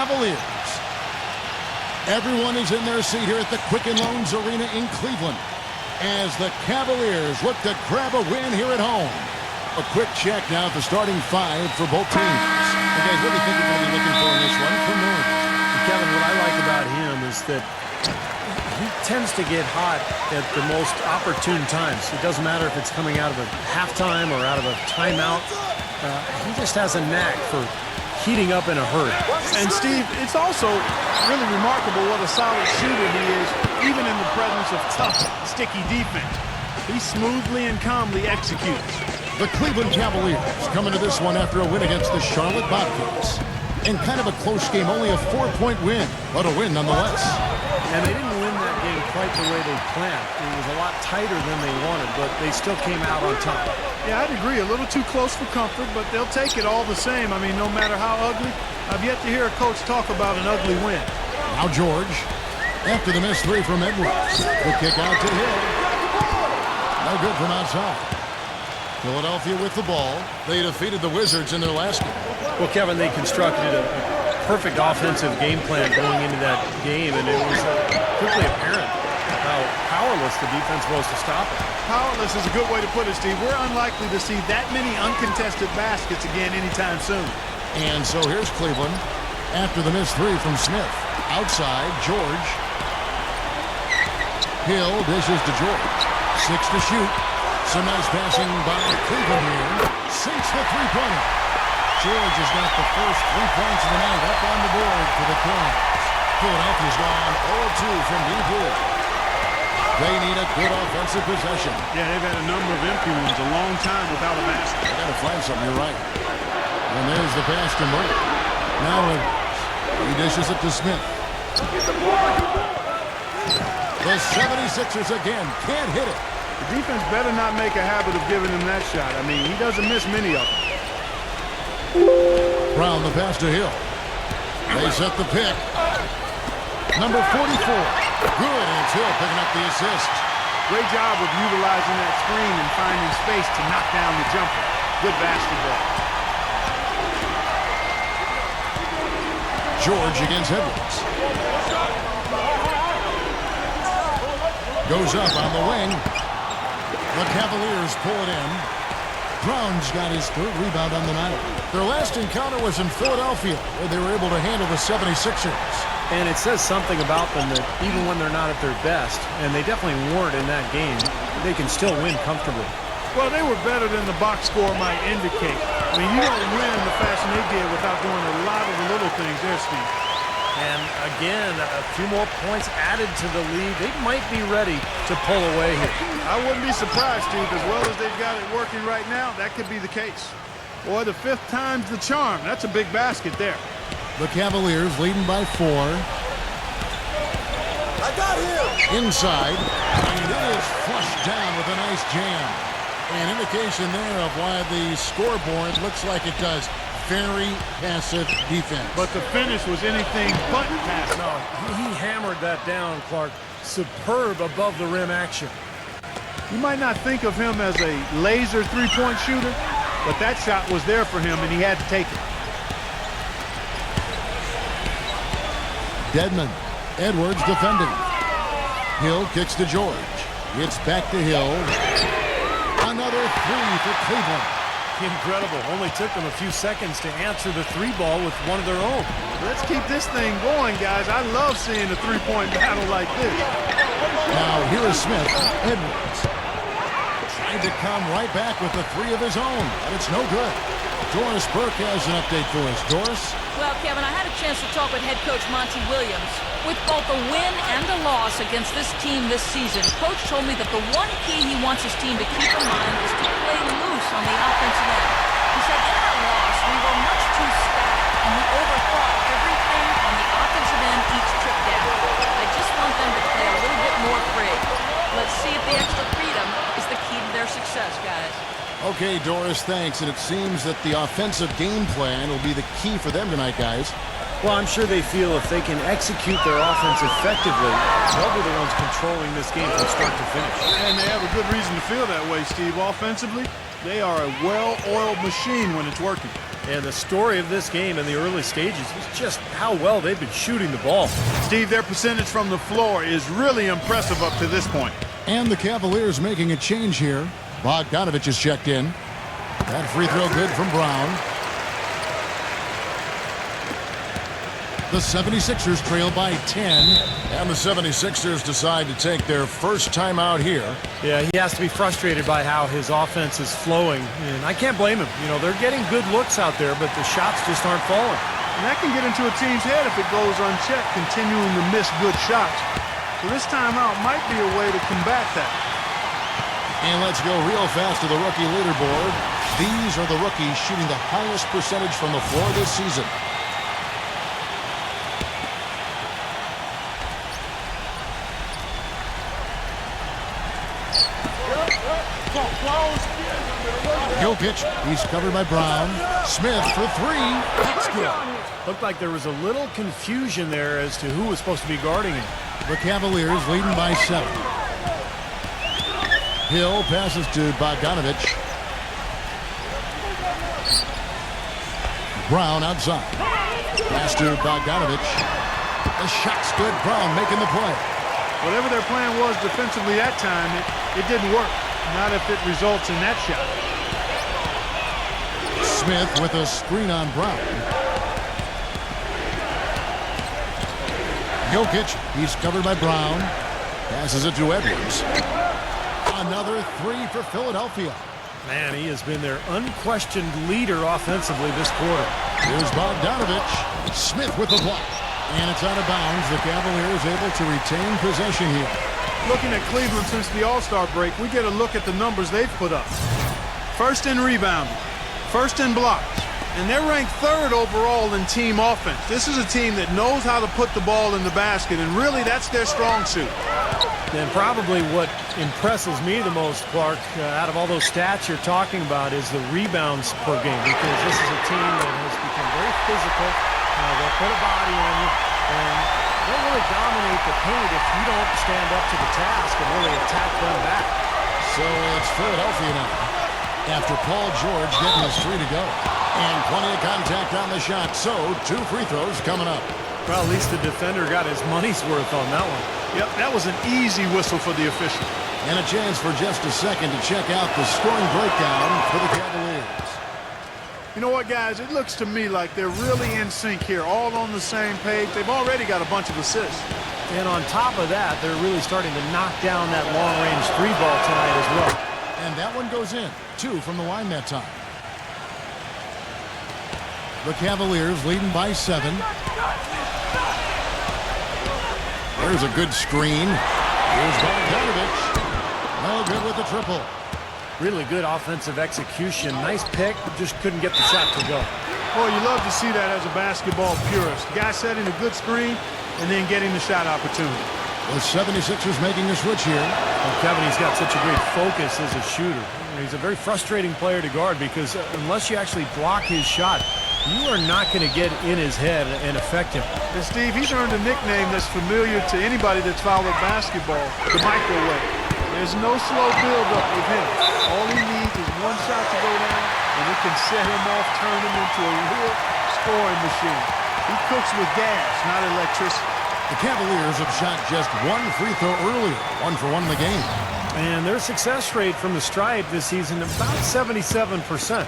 Cavaliers. Everyone is in their seat here at the Quicken Loans Arena in Cleveland as the Cavaliers look to grab a win here at home. A quick check now at the starting five for both teams. Hey guys, what do you think we're going to be looking for in this one from North? Kevin, what I like about him is that he tends to get hot at the most opportune times. It doesn't matter if it's coming out of a halftime or out of a timeout. He just has a knack for heating up in a hurry. And Steve, it's also really remarkable what a solid shooter he is, even in the presence of tough, sticky defense. He smoothly and calmly executes. The Cleveland Cavaliers coming to this one after a win against the Charlotte Bobcats. In kind of a close game, only a 4-point win, but a win nonetheless. And they didn't win that game quite the way they planned. It was a lot tighter than they wanted, but they still came out on top. Yeah, I'd agree. A little too close for comfort, but they'll take it all the same. I mean, no matter how ugly, I've yet to hear a coach talk about an ugly win. Now George, after the missed three from Edwards. The kick out to Hill. No good from outside. Philadelphia with the ball. They defeated the Wizards in their last game. Well, Kevin, they constructed a perfect offensive game plan going into that game, and it was quickly apparent how powerless the defense was to stop it. Powerless is a good way to put it, Steve. We're unlikely to see that many uncontested baskets again anytime soon. And so here's Cleveland after the missed three from Smith. Outside, George. Hill dishes to George. 6 to shoot. Some nice passing by Cleveland here. Sinks the three-pointer. George has got the first 3 points of the night up on the board for the Cavs. Philadelphia's gone 0-2 from deep here. They need a good offensive possession. Yeah, they've had a number of empty ones, a long time without a basket. They got to find something, you're right. And there's the pass to Murray. Now he dishes it to Smith. The 76ers again can't hit it. The defense better not make a habit of giving him that shot. I mean, he doesn't miss many of them. Brown, the pass to Hill. They set the pick. Number 44. Good, and it's Hill picking up the assist. Great job of utilizing that screen and finding space to knock down the jumper. Good basketball. George against Edwards. Goes up on the wing. The Cavaliers pull it in. Brown's got his third rebound on the night. Their last encounter was in Philadelphia, where they were able to handle the 76ers. And it says something about them that even when they're not at their best, and they definitely weren't in that game, they can still win comfortably. Well, they were better than the box score might indicate. I mean, you don't win the fashion they did without doing a lot of the little things there, Steve. And again, a few more points added to the lead. They might be ready to pull away here. I wouldn't be surprised, Steve. As well as they've got it working right now, that could be the case. Boy, the 5th time's the charm. That's a big basket there. The Cavaliers leading by 4. I got him! Inside, and it is flushed down with a nice jam. An indication there of why the scoreboard looks like it does. Very passive defense. But the finish was anything but passive. No, he hammered that down, Clark. Superb above the rim action. You might not think of him as a laser three-point shooter, but that shot was there for him, and he had to take it. Dedmon. Edwards defending. Hill kicks to George. It's back to Hill. Another three for Cleveland. Incredible. Only took them a few seconds to answer the three ball with one of their own. Let's keep this thing going, guys. I love seeing a three-point battle like this. Now here is Smith. Edwards trying to come right back with the three of his own, but it's no good. Doris Burke has an update for us. Doris? Well, Kevin, I had a chance to talk with head coach Monty Williams. With both a win and a loss against this team this season, Coach told me that the one key he wants his team to keep in mind is to play loose on the offensive end. He said in our loss, we were much too stacked, and we overthought everything on the offensive end each trip down. I just want them to play a little bit more free. Let's see if the extra freedom is the key to their success, guys. Okay, Doris, thanks. And it seems that the offensive game plan will be the key for them tonight, guys. Well, I'm sure they feel if they can execute their offense effectively, they'll be the ones controlling this game from start to finish. And they have a good reason to feel that way, Steve. Offensively, they are a well-oiled machine when it's working. And the story of this game in the early stages is just how well they've been shooting the ball. Steve, their percentage from the floor is really impressive up to this point. And the Cavaliers making a change here. Bogdanovich is checked in. That free throw good from Brown. The 76ers trail by 10, and the 76ers decide to take their first timeout here. Yeah, he has to be frustrated by how his offense is flowing, and I can't blame him. You know, they're getting good looks out there, but the shots just aren't falling. And that can get into a team's head if it goes unchecked, continuing to miss good shots. So this timeout might be a way to combat that. And let's go real fast to the rookie leaderboard. These are the rookies shooting the highest percentage from the floor this season. Jokic, he's covered by Brown. Smith for three. That's good. Looked like there was a little confusion there as to who was supposed to be guarding him. The Cavaliers leading by 7. Hill passes to Bogdanovich. Brown outside. Pass to Bogdanovich. The shot's good. Brown making the play. Whatever their plan was defensively that time, it didn't work. Not if it results in that shot. Smith with a screen on Brown. Jokic, he's covered by Brown. Passes it to Edwards. Another three for Philadelphia. Man, he has been their unquestioned leader offensively this quarter. Here's Bogdanovich. Smith with the block. And it's out of bounds. The Cavaliers able to retain possession here. Looking at Cleveland since the All-Star break, we get a look at the numbers they've put up. First in rebounding, first in blocks, and they're ranked 3rd overall in team offense. This is a team that knows how to put the ball in the basket, and really that's their strong suit. And probably what impresses me the most, Clark, out of all those stats you're talking about is the rebounds per game, because this is a team that has become very physical. They'll put a body on you, and they'll really dominate the paint if you don't stand up to the task and really attack them back. So it's Philadelphia now, after Paul George getting his 3 to go. And plenty of contact on the shot, so 2 free throws coming up. Well, at least the defender got his money's worth on that one. Yep, that was an easy whistle for the official. And a chance for just a second to check out the scoring breakdown for the Cavaliers. You know what, guys? It looks to me like they're really in sync here, all on the same page. They've already got a bunch of assists. And on top of that, they're really starting to knock down that long-range 3-ball tonight as well. And that one goes in. 2 from the line that time. The Cavaliers leading by 7. There's a good screen. Here's Bogdanovich. No good with the triple. Really good offensive execution. Nice pick, just couldn't get the shot to go. Boy, you love to see that as a basketball purist. Guy setting a good screen and then getting the shot opportunity. The 76ers making a switch here. Well, Kevin, he's got such a great focus as a shooter. He's a very frustrating player to guard because unless you actually block his shot, you are not going to get in his head and affect him. And Steve, he's earned a nickname that's familiar to anybody that's followed basketball, the microwave. There's no slow build-up with him. All he needs is one shot to go down, and it can set him off, turn him into a real scoring machine. He cooks with gas, not electricity. The Cavaliers have shot just 1 free throw earlier, 1 for 1 in the game. And their success rate from the stripe this season about 77%.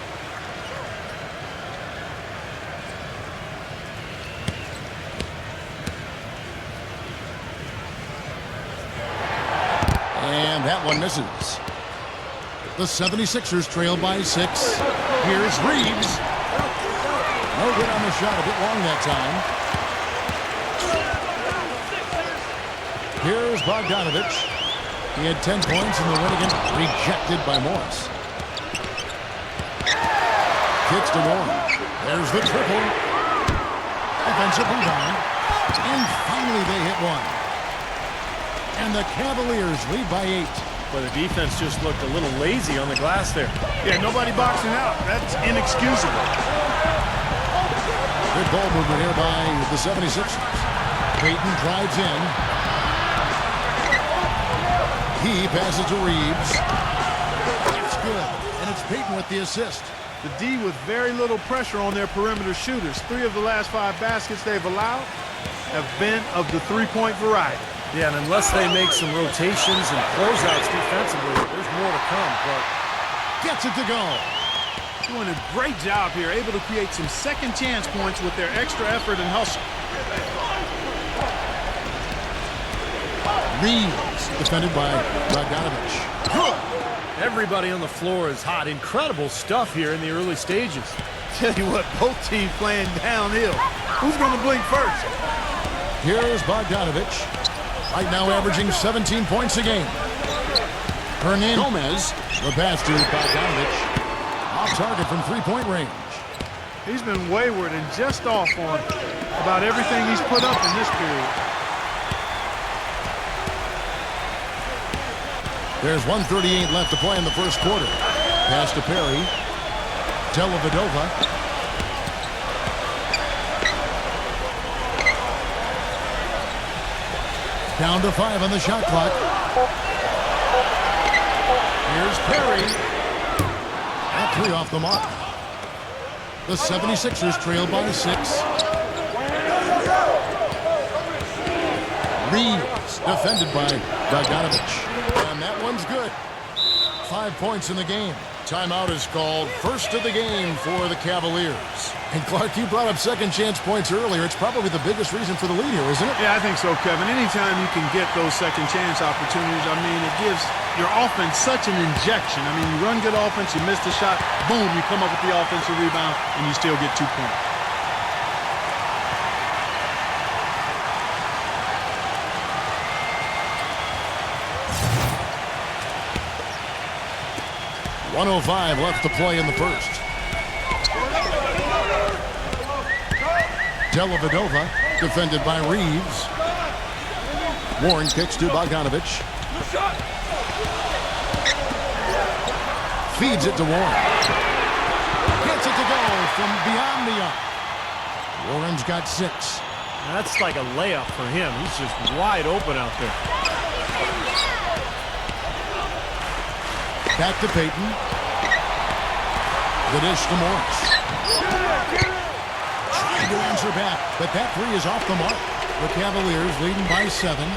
And that one misses. The 76ers trail by 6. Here's Reeves. No good on the shot, a bit long that time. Here's Bogdanovich. He had 10 points in the win again, rejected by Morris. Kicks to Warren. There's the triple. Offensive rebound. And finally they hit one. And the Cavaliers lead by 8. But the defense just looked a little lazy on the glass there. Yeah, nobody boxing out. That's inexcusable. The Good ball movement here by the 76ers. Payton drives in. He passes to Reeves. That's good. And it's Payton with the assist. The D with very little pressure on their perimeter shooters. 3 of the last 5 baskets they've allowed have been of the three-point variety. Yeah, and unless they make some rotations and closeouts defensively, there's more to come. But gets it to go. Doing a great job here, able to create some second chance points with their extra effort and hustle. Reeves, defended by Bogdanovich. Good. Everybody on the floor is hot. Incredible stuff here in the early stages. Tell you what, both teams playing downhill. Who's going to blink first? Here's Bogdanovich. Right now averaging 17 points a game. Hernandez. Gomez. The pass to Bogdanovich. Off target from three-point range. He's been wayward and just off on about everything he's put up in this period. There's 1:38 left to play in the first quarter. Pass to Perry. Dellavedova. Down to 5 on the shot clock. Here's Perry. At 3 off the mark. The 76ers trail by 6. Reeves, defended by Bogdanovich. And that one's good. 5 points in the game. Timeout is called. First of the game for the Cavaliers. And Clark, you brought up second chance points earlier. It's probably the biggest reason for the lead here, isn't it? Yeah, I think so, Kevin. Anytime you can get those second chance opportunities, I mean, it gives your offense such an injection. I mean, you run good offense, you miss the shot, boom, you come up with the offensive rebound, and you still get 2 points. .105 left to play in the first. Dellavedova, defended by Reeves. Warren kicks to Bogdanovich. Feeds it to Warren. Gets it to go from beyond the arc. Warren's got 6. that's like a layup for him. He's just wide open out there. Back to Payton. The dish to Morris. Trying to answer back, but that 3 is off the mark. The Cavaliers leading by 7.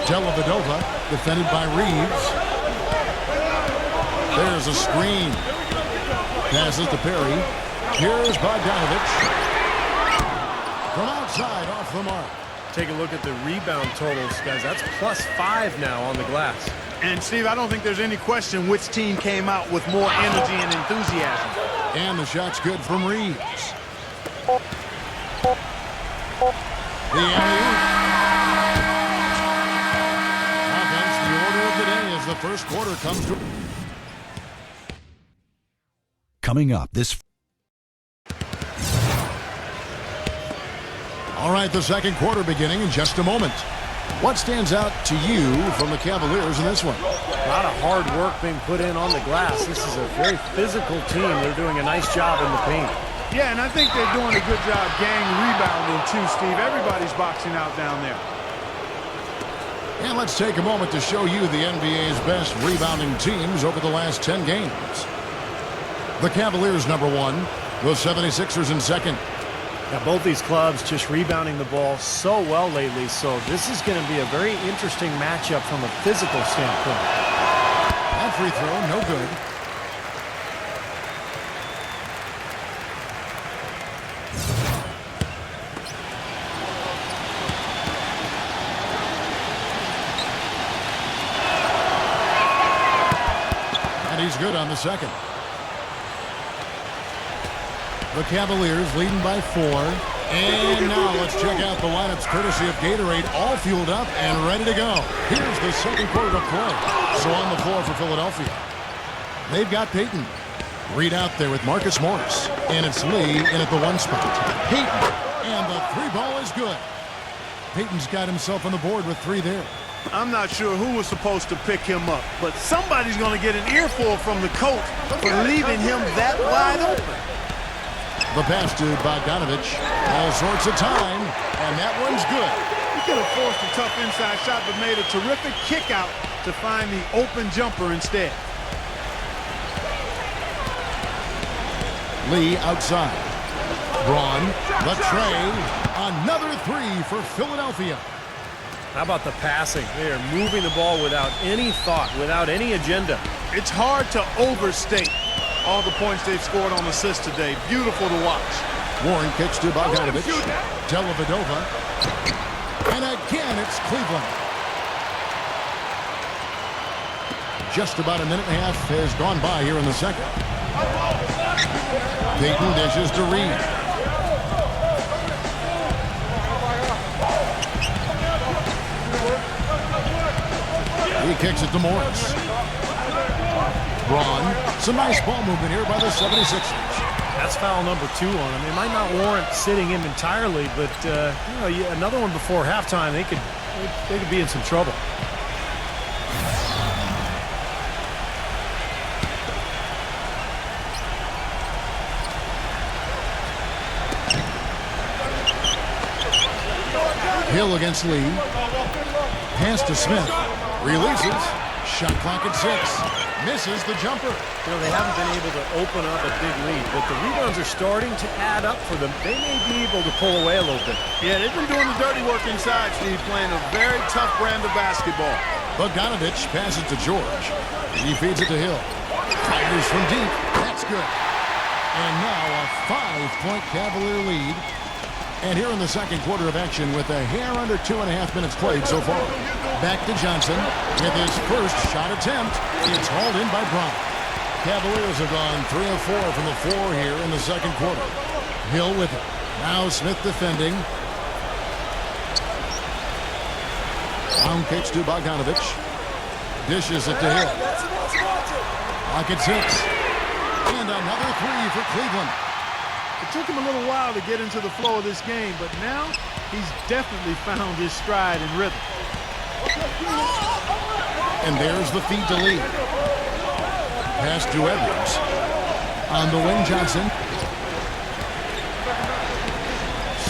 Dellavedova, defended by Reeves. There's a screen. Passes to Perry. Here's Bogdanovich. From outside, off the mark. Take a look at the rebound totals, guys. That's +5 now on the glass. And, Steve, I don't think there's any question which team came out with more energy and enthusiasm. And the shot's good from Reeves. The offense, the order of the day as the first quarter comes to... Coming up this... All right, the second quarter beginning in just a moment. What stands out to you from the Cavaliers in this one? A lot of hard work being put in on the glass. This is a very physical team. They're doing a nice job in the paint. Yeah, and I think they're doing a good job gang rebounding too, Steve. Everybody's boxing out down there. And let's take a moment to show you the NBA's best rebounding teams over the last 10 games. The Cavaliers #1, the 76ers in second. Now, both these clubs just rebounding the ball so well lately, so this is going to be a very interesting matchup from a physical standpoint. That free throw, no good. And he's good on the second. The Cavaliers leading by 4. And now let's check out the lineups courtesy of Gatorade, all fueled up and ready to go. Here's the second quarter to play. So on the floor for Philadelphia, they've got Payton. Reed out there with Marcus Morris. And it's Lee in at the 1 spot. Payton. And the 3 ball is good. Payton's got himself on the board with 3 there. I'm not sure who was supposed to pick him up, but somebody's going to get an earful from the coach for leaving him that wide open. The pass to Bogdanovich. All sorts of time, and that one's good. He could have forced a tough inside shot, but made a terrific kick out to find the open jumper instead. Lee outside. Braun, the tray. Another three for Philadelphia. How about the passing? They are moving the ball without any thought, without any agenda. It's hard to overstate all the points they've scored on assists today. Beautiful to watch. Warren kicks to Bogdanovich. Dellavedova. And again, it's Cleveland. Just about a minute and a half has gone by here in the second. Payton dishes to Reed. He kicks it to Morris. Braun. Some nice ball movement here by the 76ers. That's foul number 2 on him. It might not warrant sitting him entirely, but another one before halftime, they could be in some trouble. Hill against Lee. Pass to Smith. Releases. Shot clock at 6. Misses the jumper. You know, they haven't been able to open up a big lead, but the rebounds are starting to add up for them. They may be able to pull away a little bit. Yeah, they've been doing the dirty work inside, Steve, playing a very tough brand of basketball. Bogdanovich passes to George. He feeds it to Hill. Fires from deep. That's good. And now a 5-point Cavalier lead. And here in the second quarter of action with a hair under 2.5 minutes played so far. Back to Johnson with his first shot attempt. It's hauled in by Braun. Cavaliers have gone 3 of 4 from the floor here in the second quarter. Hill with it. Now Smith defending. Brown kicks to Bogdanovich. Dishes it to Hill. Clock at 6. And another 3 for Cleveland. It took him a little while to get into the flow of this game, but now he's definitely found his stride and rhythm. And there's the feed to Lee. Pass to Edwards. On the wing, Johnson.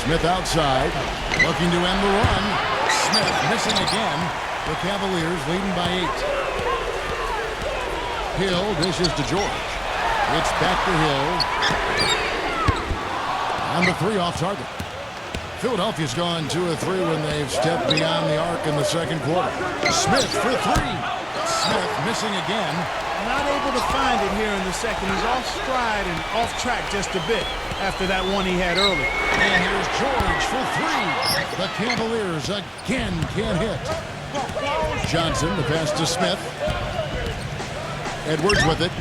Smith outside. Looking to end the run. Smith missing again. The Cavaliers leading by 8. Hill dishes to George. It's back to Hill. And the 3 off target. Philadelphia's gone 2 of 3 when they've stepped beyond the arc in the second quarter. Smith for 3. Smith missing again. Not able to find it here in the second. He's off stride and off track just a bit after that one he had early. And here's George for 3. The Cavaliers again can't hit. Johnson, the pass to Smith. Edwards with it.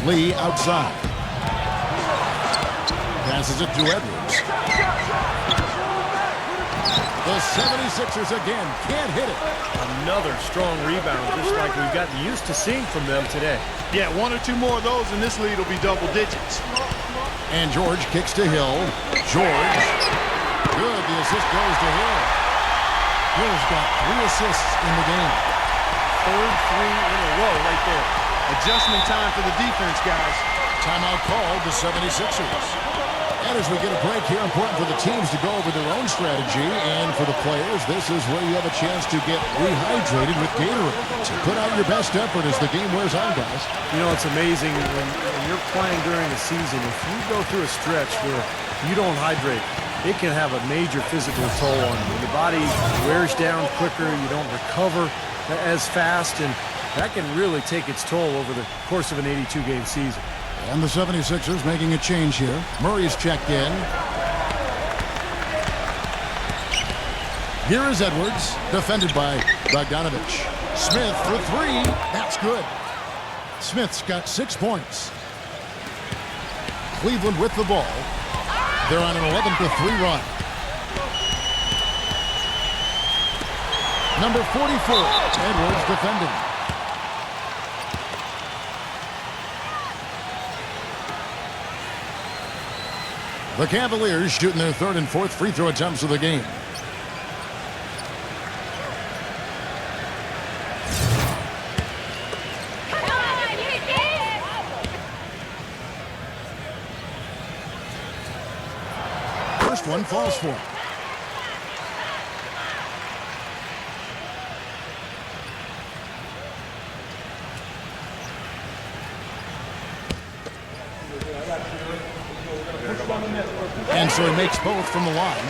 Lee outside. Passes it to Edwards. The 76ers again can't hit it. Another strong rebound, just like we've gotten used to seeing from them today. Yeah, 1 or 2 more of those, and this lead will be double digits. And George kicks to Hill. George. Good. The assist goes to Hill. Hill's got 3 assists in the game. Third 3 in a row right there. Adjustment time for the defense, guys. Timeout called the 76ers. And as we get a break here, important for the teams to go over their own strategy. And for the players, this is where you have a chance to get rehydrated with Gatorade. So put out your best effort as the game wears on, guys. You know, it's amazing when you're playing during the season. If you go through a stretch where you don't hydrate, it can have a major physical toll on you. The body wears down quicker. You don't recover as fast. And that can really take its toll over the course of an 82-game season. And the 76ers making a change here. Murray's checked in. Here is Edwards, defended by Bogdanovich. Smith for 3. That's good. Smith's got 6 points. Cleveland with the ball. They're on an 11-3 run. Number 44, Edwards defending. The Cavaliers shooting their 3rd and 4th free throw attempts of the game. first one falls for him. And so he makes both from the line.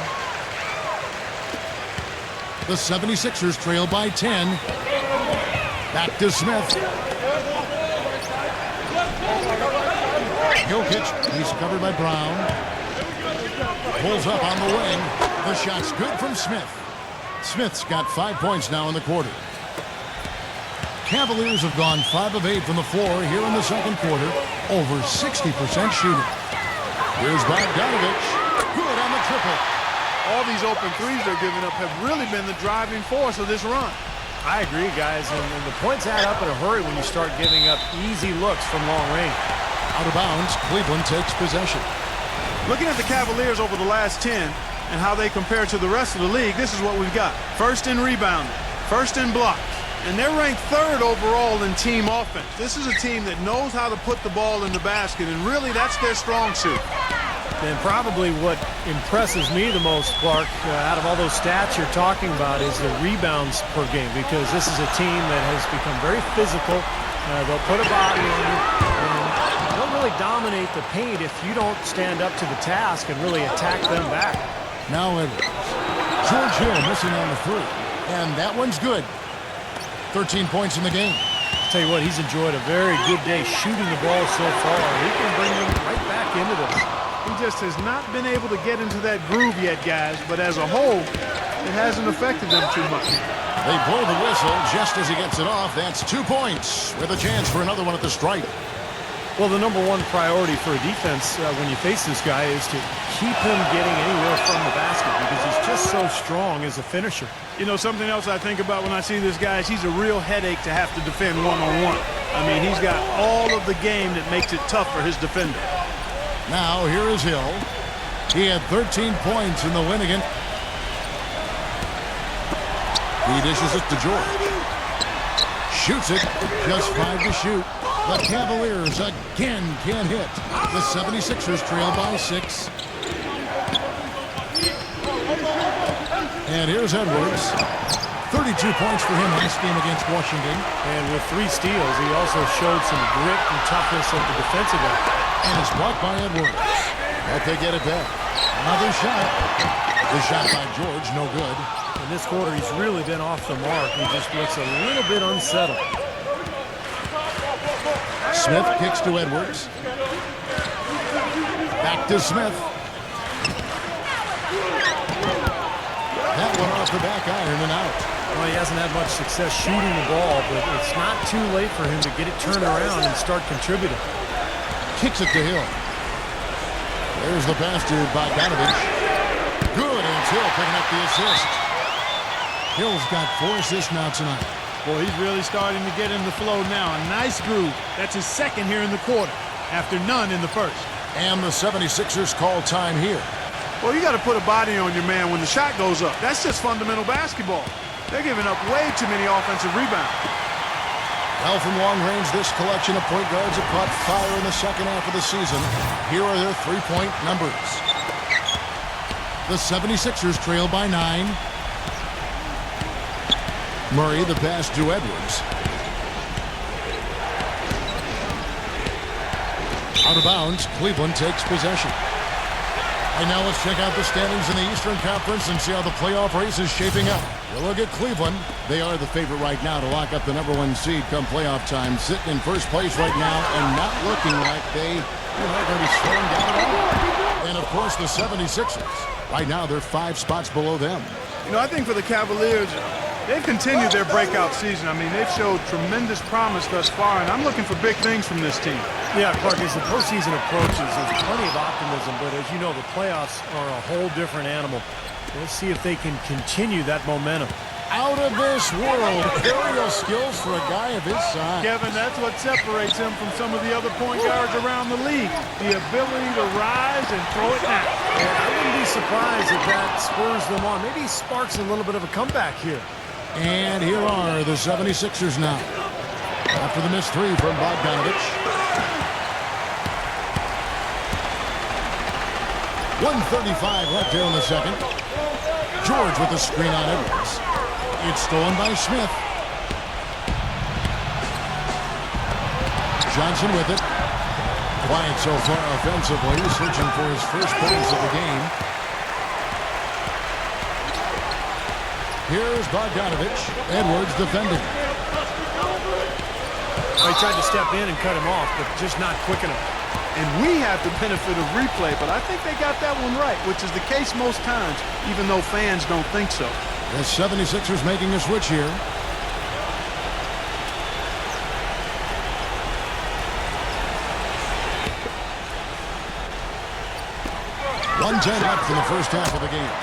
The 76ers trail by 10. Back to Smith. Jokic, he's covered by Brown. Pulls up on the wing. The shot's good from Smith. Smith's got 5 points now in the quarter. Cavaliers have gone 5 of 8 from the floor here in the second quarter. Over 60% shooting. Here's Bogdanovich. Good on the triple. All these open threes they're giving up have really been the driving force of this run. I agree, guys, and the points add up in a hurry when you start giving up easy looks from long range. Out of bounds, Cleveland takes possession. Looking at the Cavaliers over the last 10 and how they compare to the rest of the league, this is what we've got. First in rebounding, first in blocks, and they're ranked 3rd overall in team offense. This is a team that knows how to put the ball in the basket, and really that's their strong suit. And probably what impresses me the most, Clark, out of all those stats you're talking about is the rebounds per game, because this is a team that has become very physical. They'll put a body on you, and they'll really dominate the paint if you don't stand up to the task and really attack them back. Now Edwards. George Hill missing on the 3, and that one's good. 13 points in the game. I'll tell you what, he's enjoyed a very good day shooting the ball so far. He can bring them right back into this. He just has not been able to get into that groove yet, guys, but as a whole, it hasn't affected them too much. They blow the whistle just as he gets it off. That's 2 points with a chance for another one at the stripe. Well, the number one priority for a defense when you face this guy is to keep him getting anywhere from the basket, because he's just so strong as a finisher. You know, something else I think about when I see this guy is he's a real headache to have to defend one-on-one. I mean, he's got all of the game that makes it tough for his defender. Now, here is Hill. He had 13 points in the win again. He dishes it to George. Shoots it. Just 5 to shoot. The Cavaliers again can't hit. The 76ers trail by 6. And here's Edwards. 32 points for him last game against Washington. And with 3 steals, he also showed some grit and toughness at the defensive end. And it's blocked by Edwards. But they get it back. Another shot. The shot by George, no good. In this quarter, he's really been off the mark. He just looks a little bit unsettled. Smith kicks to Edwards. Back to Smith. That one off the back iron and out. Well, he hasn't had much success shooting the ball, but it's not too late for him to get it turned around and start contributing. Kicks it to Hill. There's the pass to Bogdanovich. Good, and it's Hill picking up the assist. Hill's got 4 assists now tonight. Boy, he's really starting to get in the flow now. A nice groove. That's his second here in the quarter, after none in the first. And the 76ers call time here. Well, you got to put a body on your man when the shot goes up. That's just fundamental basketball. They're giving up way too many offensive rebounds. Well, from long range, this collection of point guards have caught fire in the second half of the season. Here are their 3-point numbers. The 76ers trail by 9. Murray, the pass to Edwards. Out of bounds, Cleveland takes possession. And now let's check out the standings in the Eastern Conference and see how the playoff race is shaping up. We'll look at Cleveland. They are the favorite right now to lock up the #1 seed come playoff time, sitting in first place right now and not looking like they are going to be slowing down at all. And, of course, the 76ers. Right now, they're 5 spots below them. You know, I think for the Cavaliers, they've continued their breakout season. I mean, they've showed tremendous promise thus far, and I'm looking for big things from this team. Yeah, Clark, as the postseason approaches, there's plenty of optimism, but as you know, the playoffs are a whole different animal. Let's see if they can continue that momentum. Out of this world, aerial skills for a guy of his size. Kevin, that's what separates him from some of the other point guards around the league. The ability to rise and throw it down. And I wouldn't be surprised if that spurs them on. Maybe he sparks a little bit of a comeback here. And here are the 76ers now. After the missed 3 from Bogdanovich. 1:35 left here in the second. George with the screen on Edwards. It's stolen by Smith. Johnson with it. Quiet so far offensively, searching for his first points of the game. Here's Bogdanovich. Edwards defending. He tried to step in and cut him off, but just not quick enough. And we have the benefit of replay, but I think they got that one right, which is the case most times, even though fans don't think so. The 76ers making a switch here. .110 left in the first half of the game.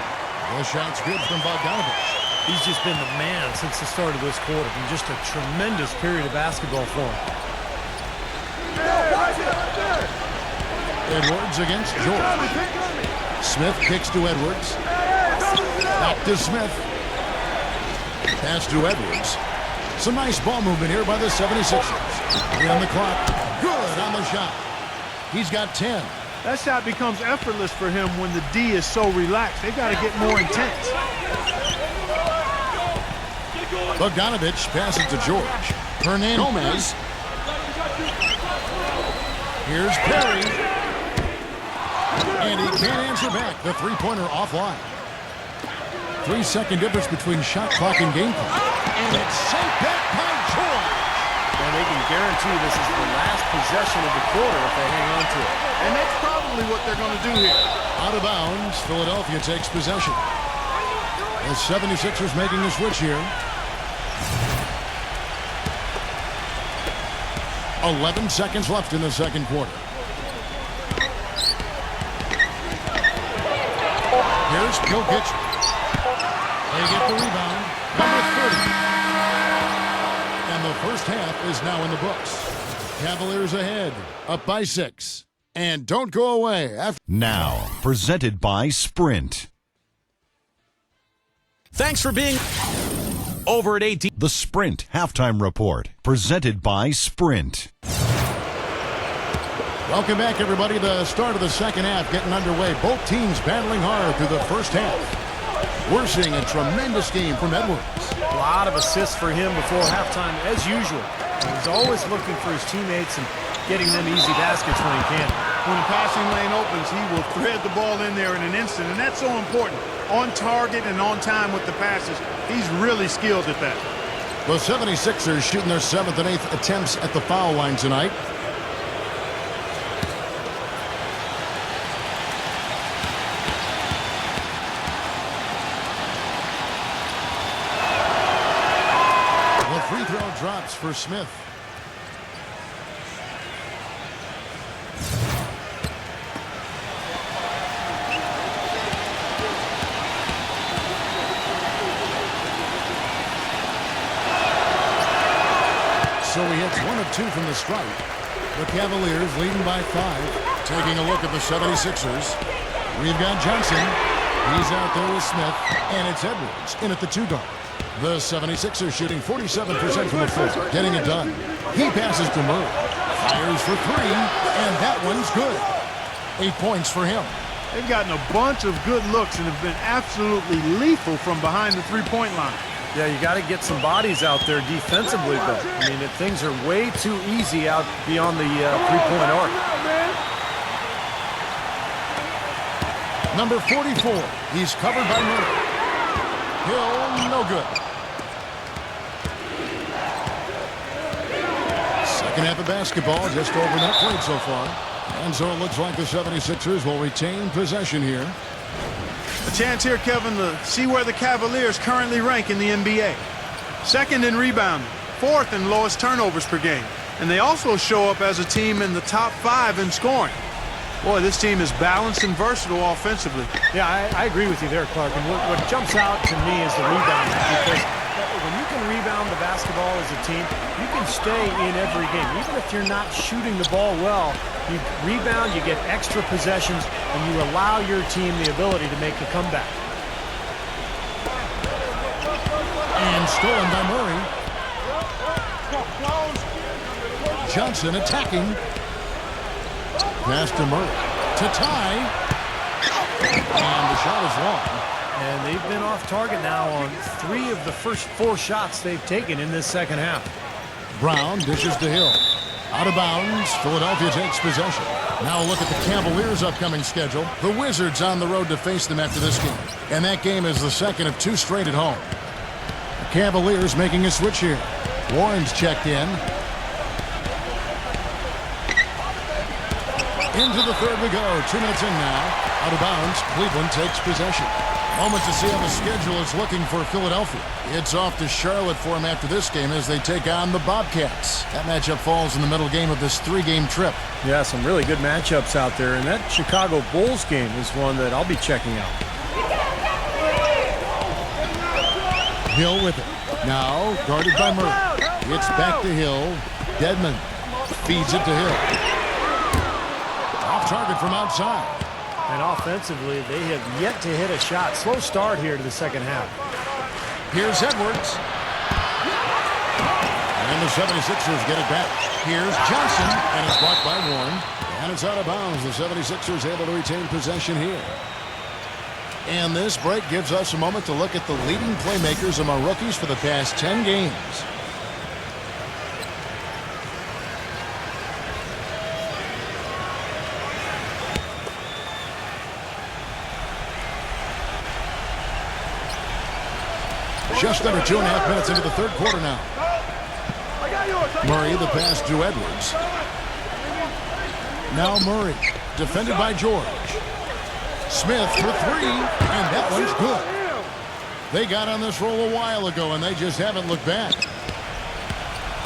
The shot's good from Bogdanovich. He's just been the man since the start of this quarter, and just a tremendous period of basketball for him. Edwards against George. Smith kicks to Edwards. Back to Smith. Pass to Edwards. Some nice ball movement here by the 76ers. 3 on the clock. Good on the shot. He's got 10. That shot becomes effortless for him when the D is so relaxed. They've got to get more intense. Bogdanovich passes to George. Hernandez. Here's Perry. And he can't answer back. The three-pointer offline. 3-second difference between shot clock and game clock. And it's sent back by George. And they can guarantee this is the last possession of the quarter if they hang on to it. And that's probably what they're going to do here. Out of bounds, Philadelphia takes possession. The 76ers making a switch here. 11 seconds left in the second quarter. Here's Jokic. They get the rebound. Number 30. And the first half is now in the books. Cavaliers ahead, up by 6. And don't go away after. Now, presented by Sprint. Thanks for being over at 18. The Sprint Halftime Report, presented by Sprint. Welcome back, everybody. The start of the second half getting underway. Both teams battling hard through the first half. We're seeing a tremendous game from Edwards. A lot of assists for him before halftime, as usual. He's always looking for his teammates and getting them easy baskets when he can. When the passing lane opens, he will thread the ball in there in an instant, and that's so important. On target and on time with the passes. He's really skilled at that. The 76ers shooting their 7th and 8th attempts at the foul line tonight. The free throw drops for Smith. So he hits 1 of 2 from the stripe. The Cavaliers leading by 5. Taking a look at the 76ers. We've got Johnson. He's out there with Smith. And it's Edwards in at the 2 guard. The 76ers shooting 47% from the floor. Getting it done. He passes to Murray. Fires for 3. And that one's good. 8 points for him. They've gotten a bunch of good looks and have been absolutely lethal from behind the three-point line. Yeah, you got to get some bodies out there defensively, though. I mean, things are way too easy out beyond the three-point arc. Number 44. He's covered by Murray. Hill, no good. Second half of basketball, just over that played so far. And so it looks like the 76ers will retain possession here. A chance here, Kevin, to see where the Cavaliers currently rank in the NBA. 2nd in rebounding, 4th in lowest turnovers per game. And they also show up as a team in the top 5 in scoring. Boy, this team is balanced and versatile offensively. Yeah, I agree with you there, Clark. And what jumps out to me is the rebounding, because when you can rebound the basketball as a team, you can stay in every game. Even if you're not shooting the ball well, you rebound, you get extra possessions, and you allow your team the ability to make a comeback. And stolen by Murray. Johnson attacking. Pass to Murray. To tie. And the shot is long. And they've been off target now on 3 of the first 4 shots they've taken in this second half. Brown dishes to Hill. Out of bounds, Philadelphia takes possession. Now a look at the Cavaliers' upcoming schedule. The Wizards on the road to face them after this game. And that game is the second of 2 straight at home. The Cavaliers making a switch here. Warren's checked in. Into the third we go. 2 minutes in now. Out of bounds, Cleveland takes possession. Moment to see how the schedule is looking for Philadelphia. It's off to Charlotte for them after this game as they take on the Bobcats. That matchup falls in the middle game of this 3-game trip. Yeah, some really good matchups out there, and that Chicago Bulls game is one that I'll be checking out. Hill with it. Now guarded by Murray. It's back to Hill. Dedmon feeds it to Hill. Off target from outside. And offensively, they have yet to hit a shot. Slow start here to the second half. Here's Edwards. And the 76ers get it back. Here's Johnson, and it's blocked by Warren. And it's out of bounds. The 76ers able to retain possession here. And this break gives us a moment to look at the leading playmakers among rookies for the past 10 games. Just under 2.5 minutes into the third quarter now. Murray, the pass to Edwards. Now Murray, defended by George. Smith for 3, and that one's good. They got on this roll a while ago, and they just haven't looked back.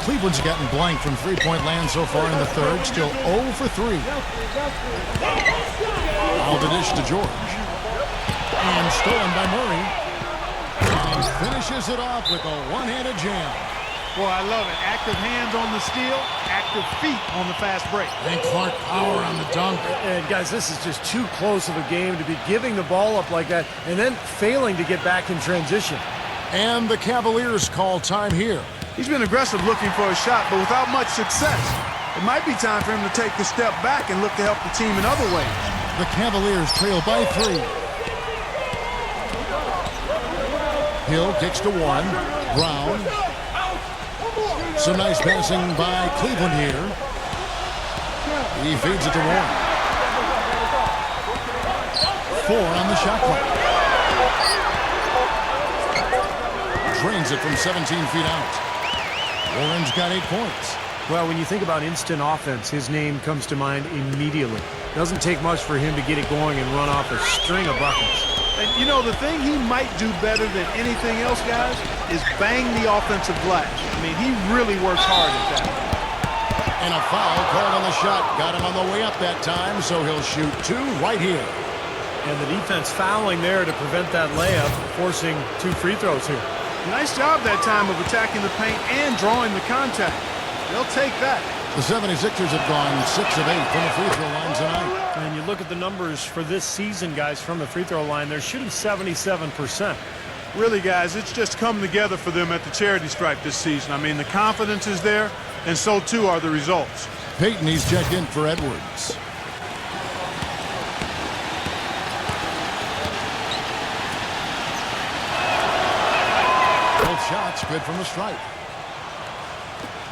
Cleveland's gotten blank from three-point land so far in the third, still 0 for 3. All the dish to George. And stolen by Murray. And finishes it off with a one-handed jam. Boy, I love it. Active hands on the steal, active feet on the fast break. And Clark power on the dunk. And guys, this is just too close of a game to be giving the ball up like that and then failing to get back in transition. And the Cavaliers call time here. He's been aggressive looking for a shot, but without much success. It might be time for him to take the step back and look to help the team in other ways. The Cavaliers trail by 3. Hill kicks to 1. Brown. Some nice passing by Cleveland here. He feeds it to Warren. 4 on the shot clock. Drains it from 17 feet out. Warren's got 8 points. Well, when you think about instant offense, his name comes to mind immediately. Doesn't take much for him to get it going and run off a string of buckets. And, you know, the thing he might do better than anything else, guys, is bang the offensive glass. I mean, he really works hard at that. And a foul called on the shot. Got him on the way up that time, so he'll shoot 2 right here. And the defense fouling there to prevent that layup, forcing 2 free throws here. Nice job that time of attacking the paint and drawing the contact. They'll take that. The 76ers have gone 6 of 8 from the free throw line tonight. And you look at the numbers for this season, guys, from the free throw line, they're shooting 77%. Really, guys, it's just come together for them at the charity stripe this season. I mean, the confidence is there, and so too are the results. Payton, he's checked in for Edwards. Both shots good from the stripe.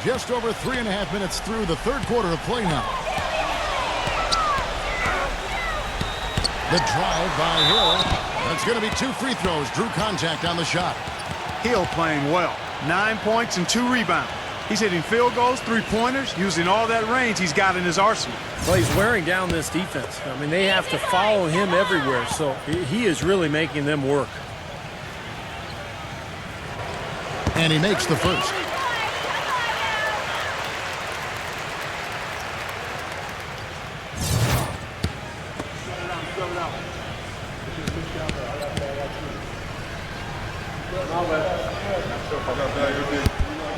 Just over 3.5 minutes through the third quarter of play now. The drive by Hill. That's going to be 2 free throws. Drew contact on the shot. Hill playing well. 9 points and 2 rebounds. He's hitting field goals, 3-pointers, using all that range he's got in his arsenal. Well, he's wearing down this defense. I mean, they have to follow him everywhere, so he is really making them work. And he makes the first.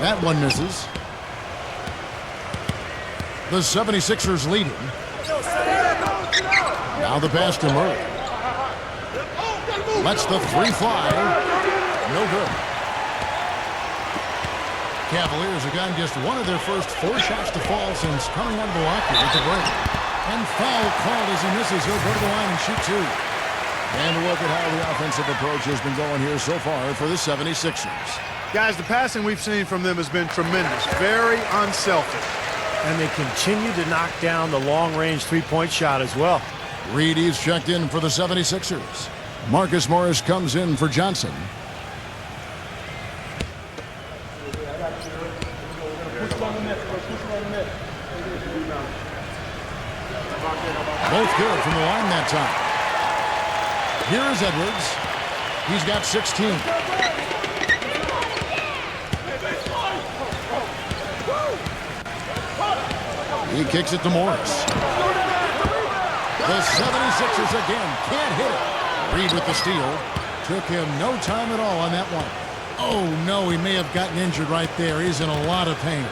That one misses. The 76ers leading. Now the pass to Murray. Lets the 3 fly. No good. Cavaliers have gotten just one of their first 4 shots to fall since coming out of the locker with the break. And foul called as he misses. He'll go to the line and shoot 2. And look at how the offensive approach has been going here so far for the 76ers. Guys, the passing we've seen from them has been tremendous. Very unselfish. And they continue to knock down the long-range three-point shot as well. Reedy's checked in for the 76ers. Marcus Morris comes in for Johnson. Both good from the line that time. Here's Edwards. He's got 16. He kicks it to Morris. The 76ers again can't hit it. Reed with the steal. Took him no time at all on that one. Oh, no, he may have gotten injured right there. He's in a lot of pain.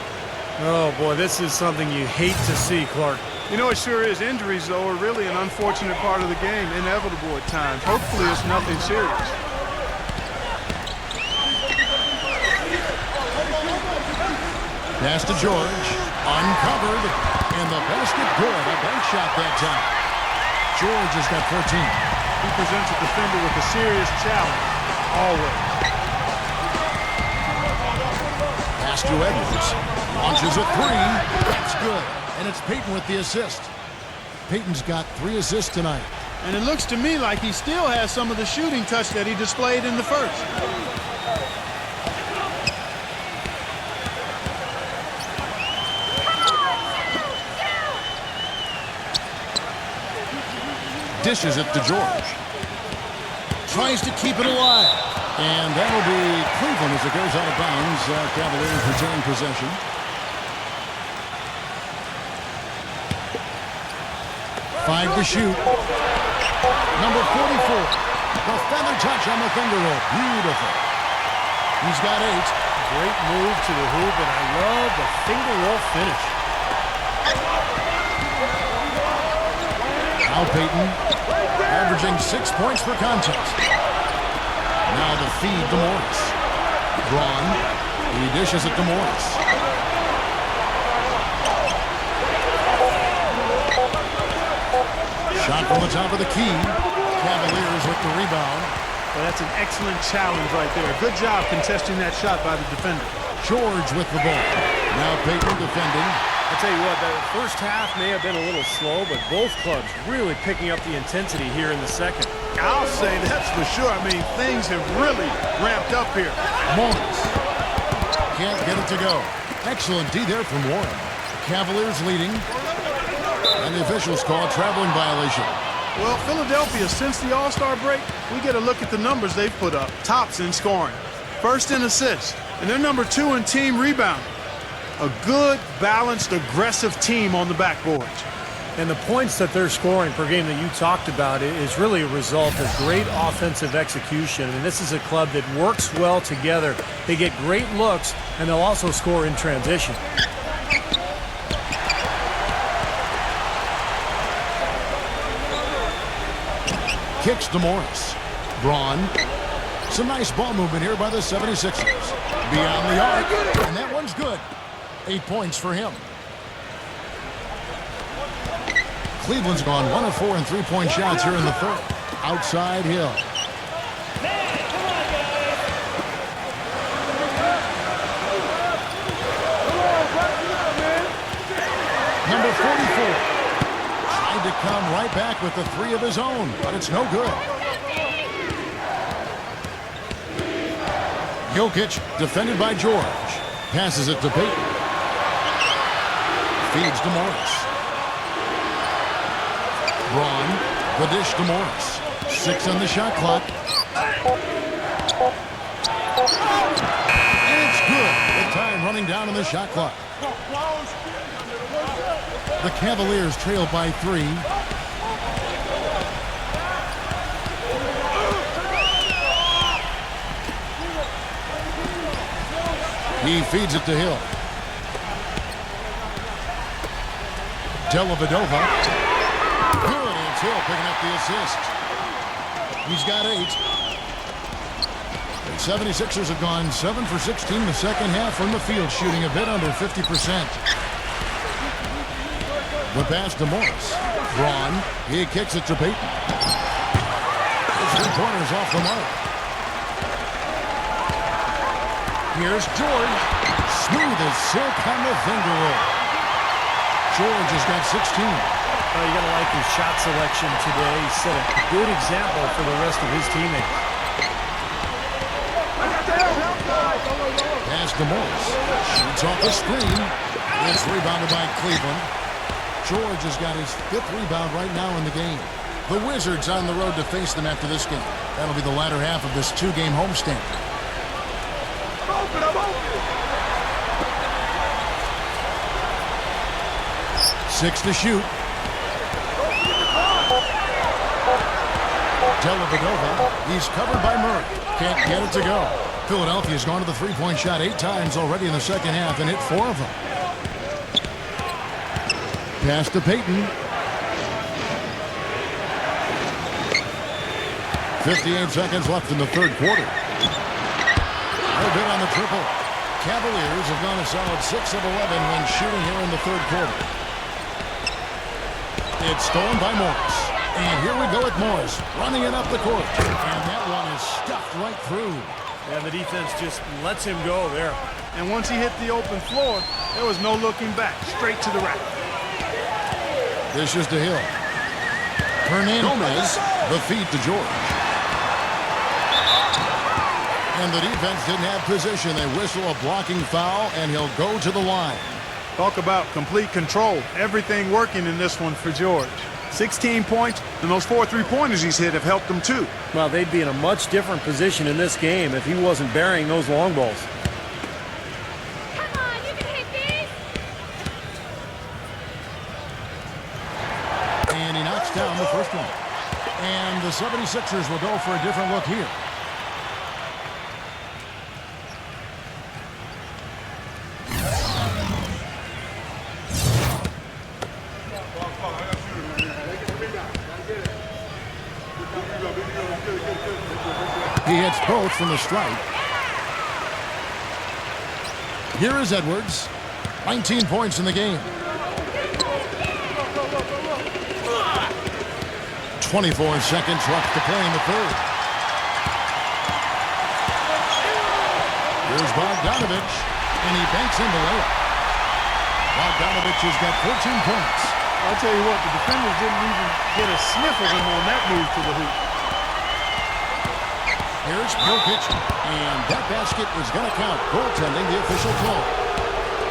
Oh, boy, this is something you hate to see, Clark. You know, it sure is. Injuries, though, are really an unfortunate part of the game, inevitable at times. Hopefully it's nothing serious. Pass to George. Uncovered. And the basket good. A bank shot that time. George has got 14. He presents a defender with a serious challenge. Always. Pass to Edwards. Launches a three. That's good. And it's Payton with the assist. Payton's got 3 assists tonight. And it looks to me like he still has some of the shooting touch that he displayed in the first. Dishes it to George. Tries to keep it alive. And that'll be Cleveland as it goes out of bounds. Cavaliers retain possession. Five to shoot. Number 44. The feather touch on the finger roll. Beautiful. He's got 8. Great move to the hoop, and I love the finger roll finish. Now Payton averaging 6 points per contest. Now the feed to Morris. Braun. He dishes it to Morris. Shot from the top of the key. Cavaliers with the rebound. Well, that's an excellent challenge right there. Good job contesting that shot by the defender. George with the ball. Now Payton defending. I tell you what, the first half may have been a little slow, but both clubs really picking up the intensity here in the second. I'll say that's for sure. I mean, things have really ramped up here. Morris. Can't get it to go. Excellent D there from Warren. Cavaliers leading. And the officials call a traveling violation. Well, Philadelphia, since the All-Star break, we get a look at the numbers they've put up. Tops in scoring. First in assists. And they're number 2 in team rebounding. A good, balanced, aggressive team on the backboards. And the points that they're scoring per game that you talked about is really a result of great offensive execution. I mean, this is a club that works well together. They get great looks, and they'll also score in transition. Kicks to Morris. Braun. Some nice ball movement here by the 76ers. Beyond the arc, and that one's good. 8 points for him. Cleveland's gone 1 of 4 in three-point shots here in the third. Outside Hill. Number 44. Tried to come right back with the 3 of his own, but it's no good. Jokic defended by George. Passes it to Payton. Feeds to Morris. Braun, the dish to Morris. 6 on the shot clock. And it's good. With time running down on the shot clock. The Cavaliers trail by 3. He feeds it to Hill. Dellavedova. Good, and it's Hill picking up the assist. He's got 8. The 76ers have gone 7 for 16 the second half from the field, shooting a bit under 50%. The pass to Morris. Braun. He kicks it to Payton. Three-pointers off the mark. Here's George. Smooth as silk on the finger roll. George has got 16. Oh, you got to like his shot selection today. He set a good example for the rest of his teammates. Pass to Morris. Shoots off the screen. It's rebounded by Cleveland. George has got his 5th rebound right now in the game. The Wizards on the road to face them after this game. That'll be the latter half of this 2-game homestand. 6 to shoot. Dellavedova. He's covered by Murray. Can't get it to go. Philadelphia's gone to the three-point shot 8 times already in the second half and hit 4 of them. Pass to Payton. 58 seconds left in the third quarter. No bid on the triple. Cavaliers have gone a solid 6 of 11 when shooting here in the third quarter. It's stolen by Morris. And here we go with Morris running it up the court. And that one is stuffed right through. And the defense just lets him go there. And once he hit the open floor, there was no looking back. Straight to the rack. This is to Hill. Hernandez, the feed to George. And the defense didn't have position. They whistle a blocking foul, and he'll go to the line. Talk about complete control. Everything working in this one for George. 16 points, and those 4 3-pointers he's hit have helped him too. Well, they'd be in a much different position in this game if he wasn't burying those long balls. Come on, you can hit these! And he knocks down the first one. And the 76ers will go for a different look here. He hits both from the stripe. Here is Edwards. 19 points in the game. 24 seconds left to play in the third. Here's Bogdanovich, and he banks in the layup. Bogdanovich has got 14 points. I'll tell you what, the defenders didn't even get a sniff of him on that move to the hoop. Here's Jokic, and that basket is going to count. Goaltending, the official call.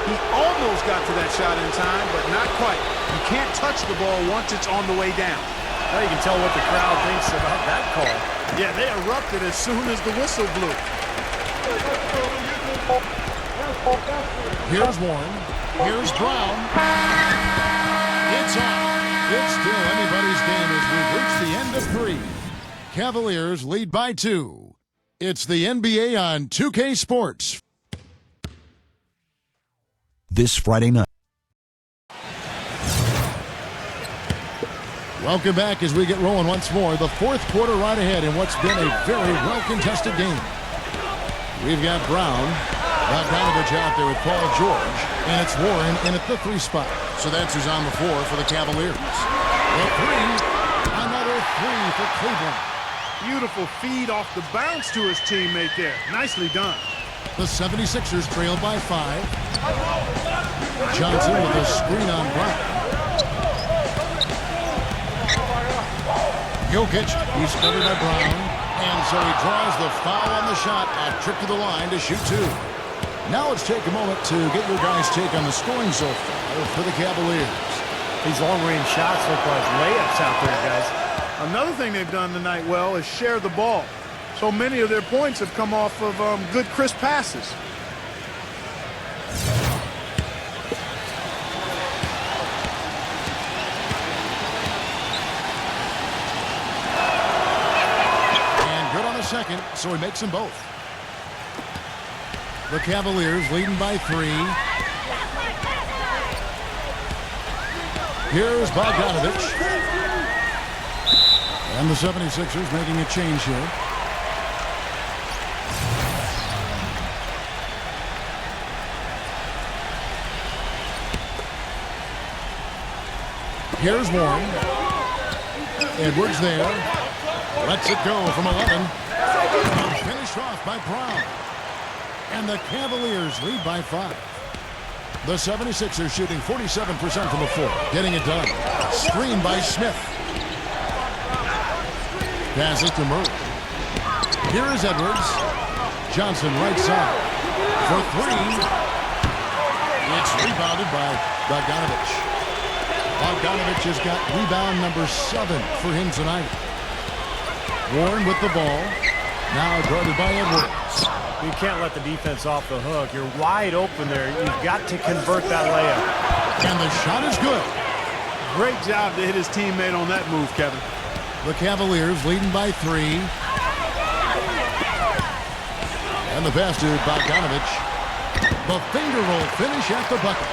He almost got to that shot in time, but not quite. You can't touch the ball once it's on the way down. Now you can tell what the crowd thinks about that call. Yeah, they erupted as soon as the whistle blew. Here's Warren. Here's Brown. It's on. It's still anybody's game as we've reached the end of 3. Cavaliers lead by 2. It's the NBA on 2K Sports. This Friday night. Welcome back as we get rolling once more. The fourth quarter right ahead in what's been a very well-contested game. We've got Brown, Bogdanovich out there with Paul George, and it's Warren in at the 3 spot. So that's who's on the floor for the Cavaliers. The 3, another 3 for Cleveland. Beautiful feed off the bounce to his teammate there. Nicely done. The 76ers trail by 5. Johnson with a screen on Brown. Jokic, he's covered by Brown. And so he draws the foul on the shot. A trip to the line to shoot 2. Now let's take a moment to get your guys' take on the scoring so far for the Cavaliers. These long-range shots look like layups out there, guys. Another thing they've done tonight well is share the ball. So many of their points have come off of good, crisp passes. And good on the second, so he makes them both. The Cavaliers leading by 3. Here's Bogdanovich. And the 76ers making a change here. Here's Warren. Edwards there. Lets it go from 11. And finished off by Brown. And the Cavaliers lead by 5. The 76ers shooting 47% from the floor. Getting it done. Screen by Smith. Pass it to Murray. Here is Edwards. Johnson right side. For 3. It's rebounded by Bogdanovich. Bogdanovich has got rebound number 7 for him tonight. Warren with the ball. Now guarded by Edwards. You can't let the defense off the hook. You're wide open there. You've got to convert that layup. And the shot is good. Great job to hit his teammate on that move, Kevin. The Cavaliers leading by 3. And the pass to Bogdanovich. The finger roll finish at the bucket.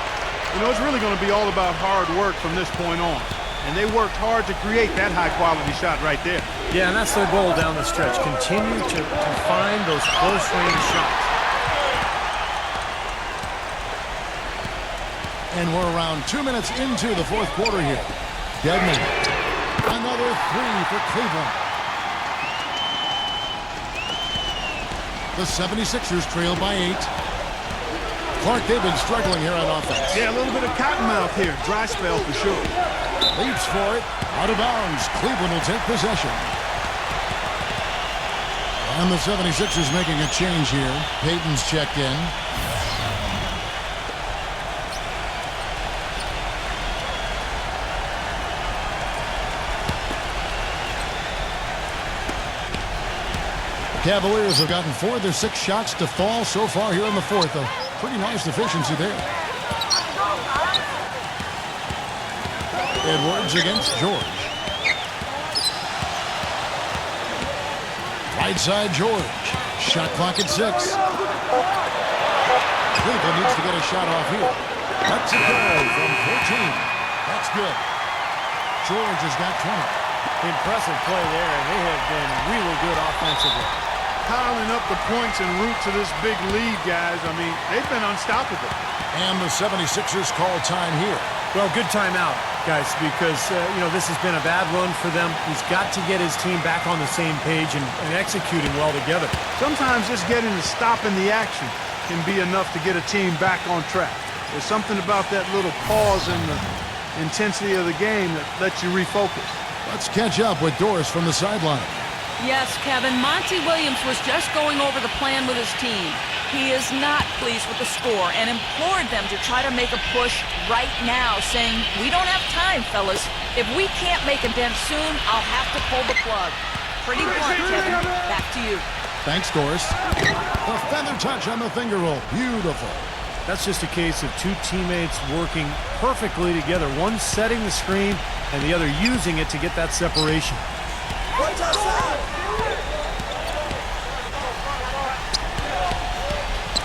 You know, it's really going to be all about hard work from this point on. And they worked hard to create that high-quality shot right there. Yeah, and that's their goal down the stretch. Continue to find those close-range shots. And we're around 2 minutes into the fourth quarter here. Dedmon. Another 3 for Cleveland. The 76ers trail by 8. Clark, they've been struggling here on offense. Yeah, a little bit of cottonmouth here. Dry spell for sure. Leaps for it. Out of bounds. Cleveland will take possession. And the 76ers making a change here. Payton's checked in. Cavaliers have gotten 4 of their 6 shots to fall so far here in the fourth. A pretty nice efficiency there. Edwards against George. Right side George. Shot clock at 6. Cleveland needs to get a shot off here. Lets it go from 14. That's good. George has got 20. Impressive play there, and they have been really good offensively. Piling up the points en route to this big lead, guys. I mean, they've been unstoppable. And the 76ers call time here. Well, good timeout, guys, because, you know, this has been a bad run for them. He's got to get his team back on the same page and executing well together. Sometimes just getting to stop in the action can be enough to get a team back on track. There's something about that little pause in the intensity of the game that lets you refocus. Let's catch up with Doris from the sideline. Yes, Kevin, Monty Williams was just going over the plan with his team. He is not pleased with the score and implored them to try to make a push right now, saying, "We don't have time, fellas. If we can't make a dent soon, I'll have to pull the plug." Pretty blunt, Kevin. Back to you. Thanks, Doris. The feather touch on the finger roll. Beautiful. That's just a case of 2 teammates working perfectly together, one setting the screen and the other using it to get that separation.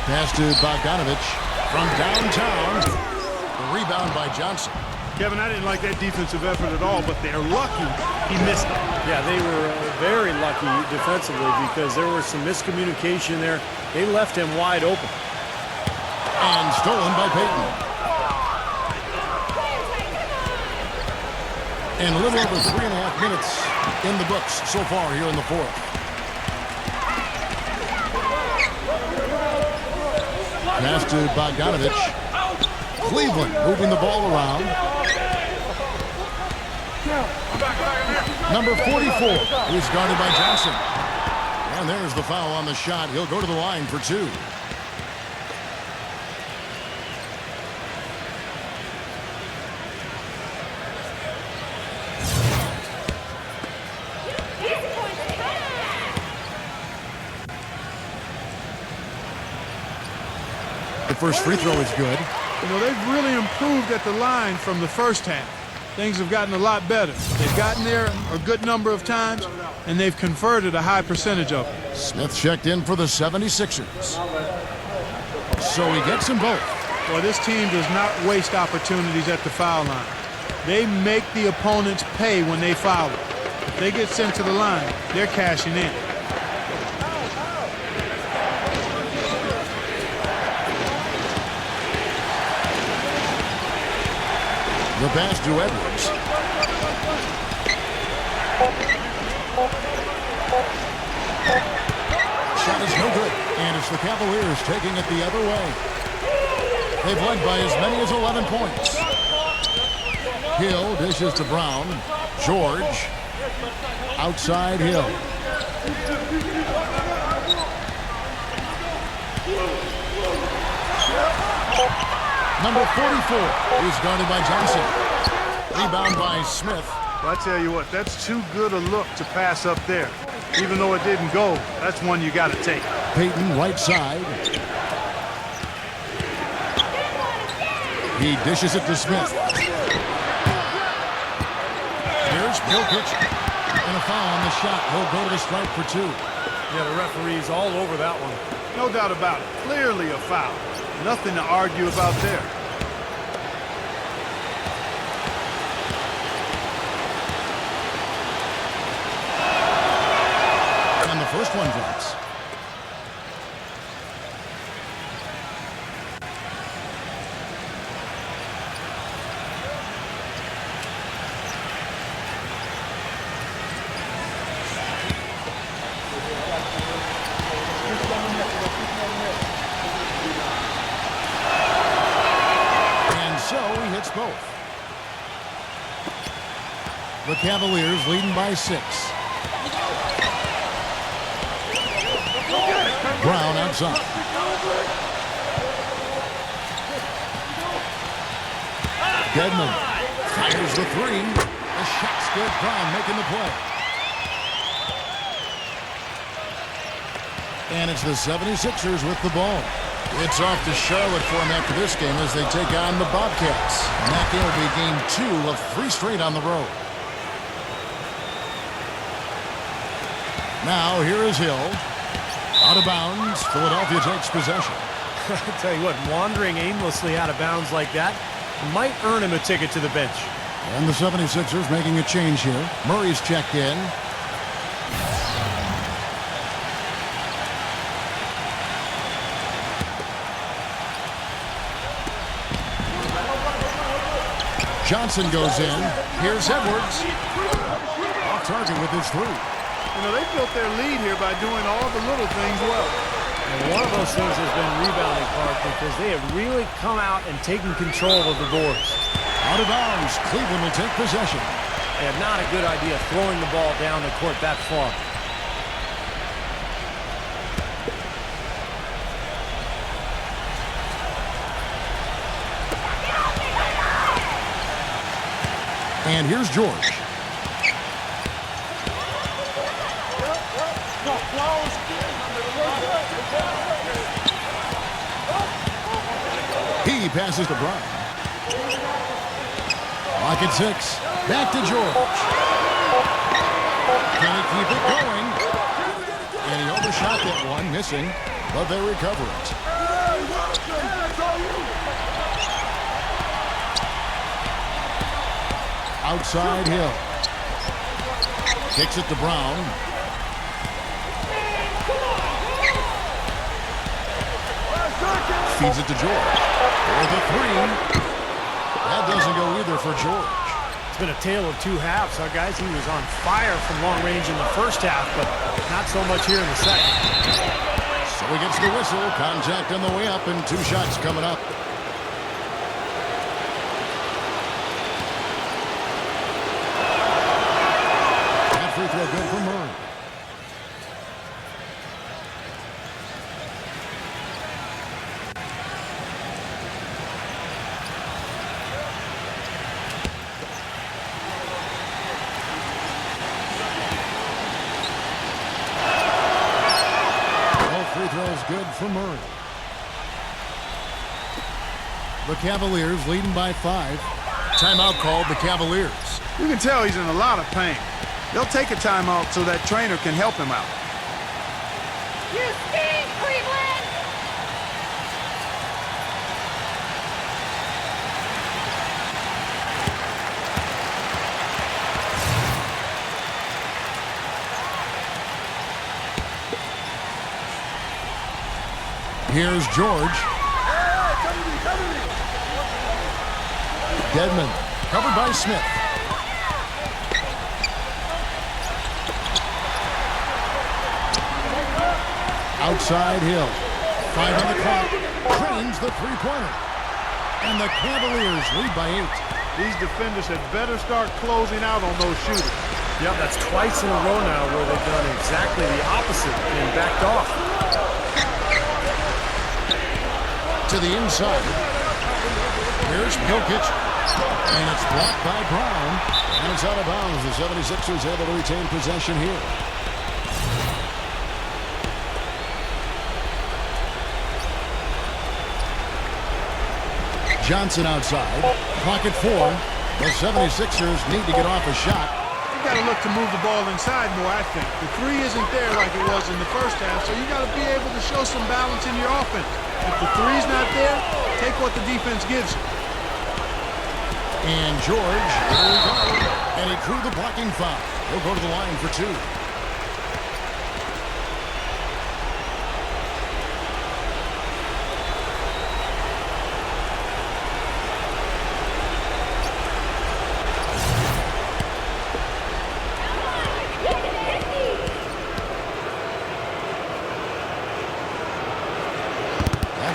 Pass to Bogdanovich from downtown. The rebound by Johnson. Kevin, I didn't like that defensive effort at all, but they're lucky he missed it. Yeah, they were very lucky defensively because there was some miscommunication there. They left him wide open. And stolen by Payton. And a little over 3.5 minutes in the books so far here in the fourth. Pass to Bogdanovich. Cleveland moving the ball around. Number 44 is guarded by Johnson. And there's the foul on the shot. He'll go to the line for 2. The first free throw is good. You know, they've really improved at the line from the first half. Things have gotten a lot better. They've gotten there a good number of times, and they've converted a high percentage of it. Smith checked in for the 76ers. So he gets them both. Well, this team does not waste opportunities at the foul line. They make the opponents pay when they foul them. If they get sent to the line, they're cashing in. The pass to Edwards. The Cavaliers taking it the other way. They've led by as many as 11 points. Hill dishes to Brown. George. Outside Hill. Number 44 is guarded by Johnson. Rebound by Smith. Well, I tell you what, that's too good a look to pass up there. Even though it didn't go, that's one you got to take. Payton right side. He dishes it to Smith. Here's Jokic. And a foul on the shot. He'll go to the strike for 2. Yeah, the referee's all over that one. No doubt about it. Clearly a foul. Nothing to argue about there. And the first one drops. Both. The Cavaliers leading by 6. Brown outside. Deadman fires the 3. The shot's good. Brown making the play. And it's the 76ers with the ball. It's off to Charlotte for them after this game as they take on the Bobcats. And that game will be game 2 of 3 straight on the road. Now here is Hill. Out of bounds. Philadelphia takes possession. I tell you what, wandering aimlessly out of bounds like that might earn him a ticket to the bench. And the 76ers making a change here. Murray's checked in. Johnson goes in. Here's Edwards. Off target with his 3. You know, they built their lead here by doing all the little things well. And one of those things has been rebounding, Clark, because they have really come out and taken control of the boards. Out of bounds. Cleveland will take possession. And not a good idea throwing the ball down the court that far. And here's George. He passes to Brown. Lock at 6. Back to George. Can he keep it going? And he overshot that one, missing, but they recover it. Outside Hill. Kicks it to Brown. Feeds it to George. For the 3. That doesn't go either for George. It's been a tale of 2 halves, huh, guys? He was on fire from long range in the first half, but not so much here in the second. So he gets the whistle. Contact on the way up, and 2 shots coming up. Free throw good for Murray. All free throws good for Murray. The Cavaliers leading by 5. Timeout called the Cavaliers. You can tell he's in a lot of pain. They'll take a timeout so that trainer can help him out. You stink, Cleveland! Here's George. Deadman covered by Smith. Outside Hill. 5 on the clock. Drains the three-pointer. And the Cavaliers lead by 8. These defenders had better start closing out on those shooters. Yeah, that's twice in a row now where they've done exactly the opposite and backed off. To the inside. Here's Jokic. And it's blocked by Brown. And it's out of bounds. The 76ers able to retain possession here. Johnson outside. Clock at 4. The 76ers need to get off a shot. You got to look to move the ball inside more, I think. The three isn't there like it was in the first half, so you got to be able to show some balance in your offense. If the three's not there, take what the defense gives you. And George, here we go. And he drew the blocking foul. He'll go to the line for 2.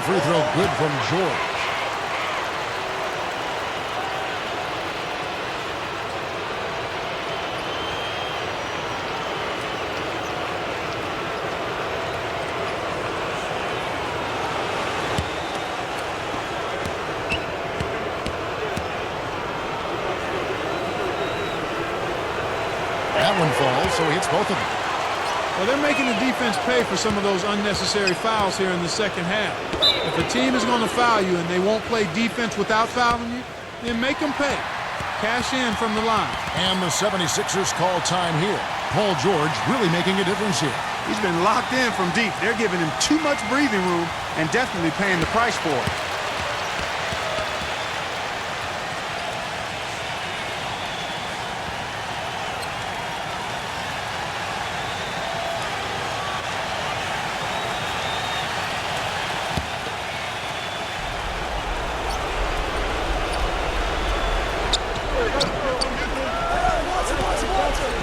Free throw good from George. That one falls, so he hits both of them. Well, they're making the defense pay for some of those unnecessary fouls here in the second half. If a team is going to foul you and they won't play defense without fouling you, then make them pay. Cash in from the line. And the 76ers call time here. Paul George really making a difference here. He's been locked in from deep. They're giving him too much breathing room and definitely paying the price for it.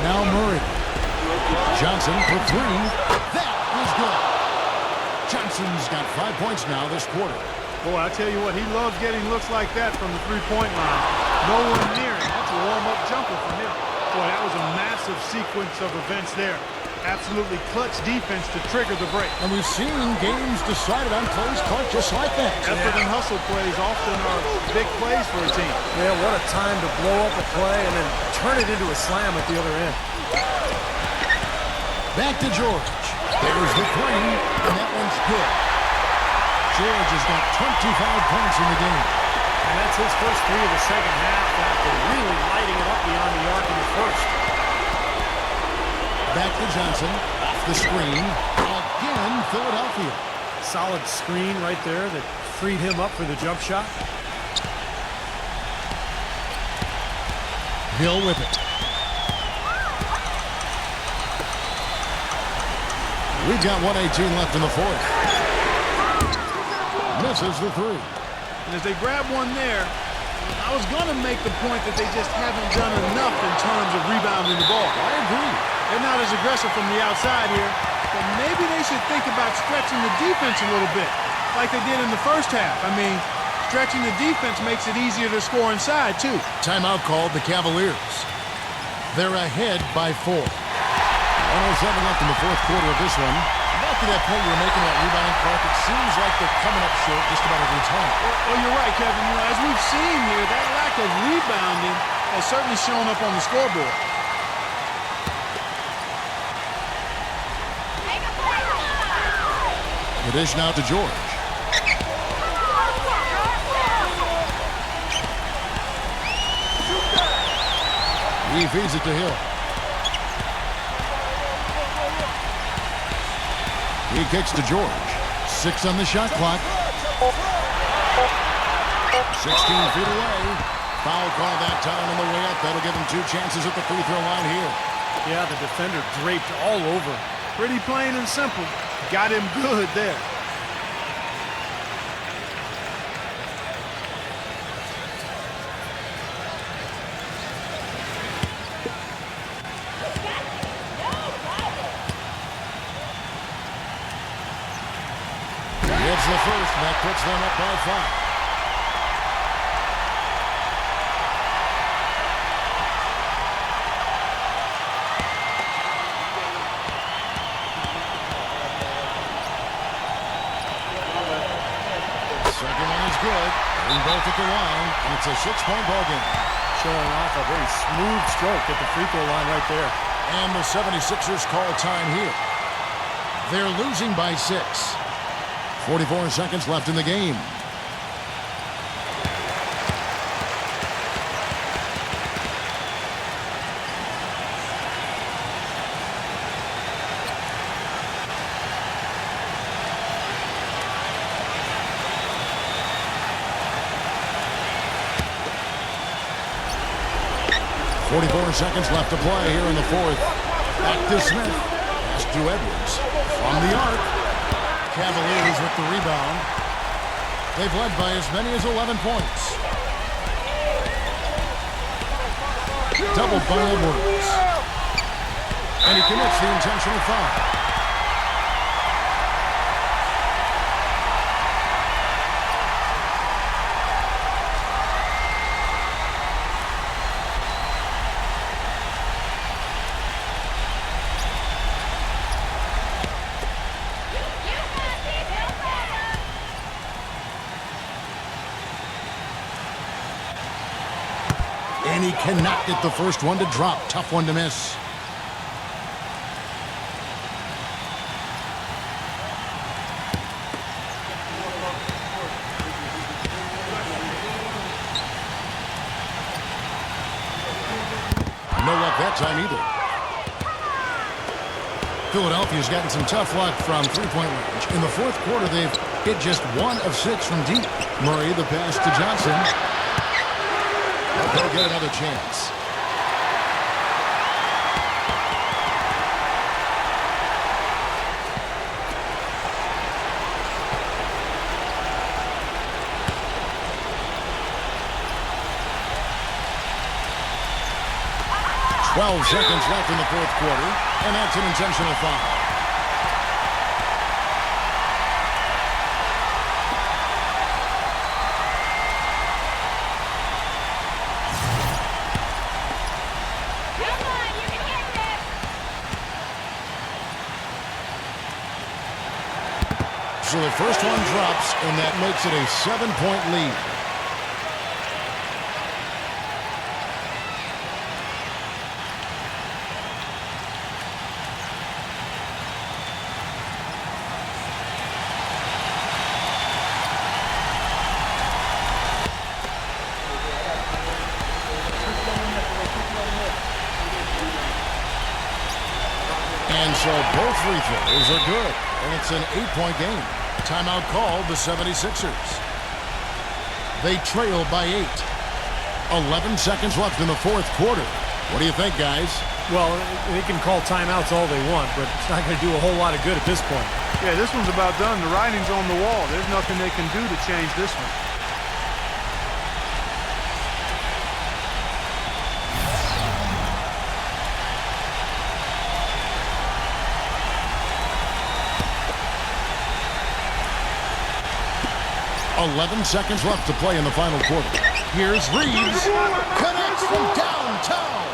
Now Murray. Johnson for 3. That is good. Johnson's got 5 points now this quarter. Boy, I tell you what, he loves getting looks like that from the three-point line. No one near him. That's a warm-up jumper for him. Boy, that was a massive sequence of events there. Absolutely clutch defense to trigger the break. And we've seen games decided on plays caught just like that. Effort and hustle plays often are big plays for a team. Yeah, what a time to blow up a play and then turn it into a slam at the other end. Back to George. There's the 3, and that one's good. George has got 25 points in the game. And that's his first 3 of the second half after really lighting it up beyond the arc in the first. Back to Johnson. Off the screen. Again, Philadelphia. Solid screen right there that freed him up for the jump shot. Hill with it. We've got 1:18 left in the fourth. Misses the 3. And as they grab one there, I was going to make the point that they just haven't done enough in terms of rebounding the ball. I agree. They're not as aggressive from the outside here, but maybe they should think about stretching the defense a little bit, like they did in the first half. I mean, stretching the defense makes it easier to score inside, too. Timeout called the Cavaliers. They're ahead by 4. 107 left in the fourth quarter of this one. Back to that point you were making about rebounding, Clark, it seems like they're coming up short just about every time. Well, you're right, Kevin. You know, as we've seen here, that lack of rebounding has certainly shown up on the scoreboard. The dish now to George. He feeds it to Hill. He kicks to George. 6 on the shot clock. 16 feet away. Foul call that time on the way up. That'll give him 2 chances at the free throw line here. Yeah, the defender draped all over. Pretty plain and simple. Got him good there. the first, and that puts them up by 5. Second one is good. They both at the line, and it's a 6-point ball game. Showing off a very smooth stroke at the free throw line right there. And the 76ers call time here. They're losing by 6. 44 seconds left in the game. Seconds left to play here in the fourth. Back to Smith. Pass to Edwards. From the arc. Cavaliers with the rebound. They've led by as many as 11 points. Doubled by Edwards. And he commits the intentional foul. And he cannot get the first one to drop. Tough one to miss. No luck that time either. Philadelphia's gotten some tough luck from three-point range. In the fourth quarter, they've hit just 1 of 6 from deep. Murray, the pass to Johnson. They'll get another chance. Twelve seconds left in the fourth quarter, and that's an intentional foul. So the first one drops, and that makes it a 7-point lead. And so both free throws are good, and it's an 8-point game. Timeout called the 76ers. They trail by 8. 11 seconds left in the fourth quarter. What do you think, guys? Well, they can call timeouts all they want, but it's not going to do a whole lot of good at this point. Yeah, this one's about done. The writing's on the wall. There's nothing they can do to change this one. .11 seconds left to play in the final quarter. Here's Reeves. Connects from downtown.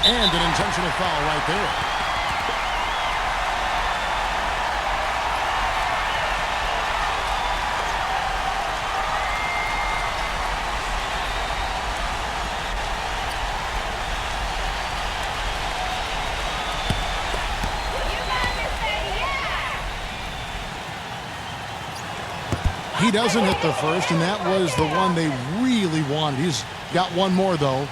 And an intentional foul right there. He doesn't hit the first, and that was the one they really wanted. He's got one more, though.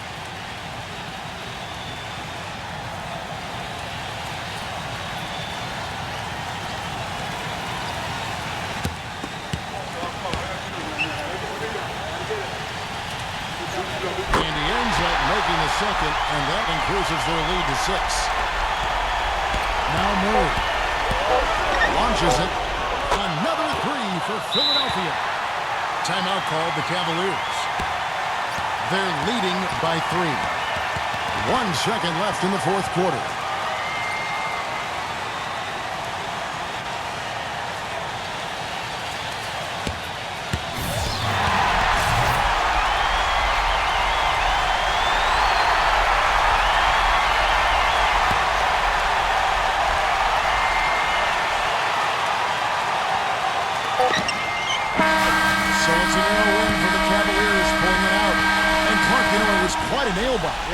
And he ends up making the second, and that increases their lead to 6. Now Murray launches it. Another three for Philadelphia. Timeout called the Cavaliers. They're leading by 3. 1 second left in the fourth quarter.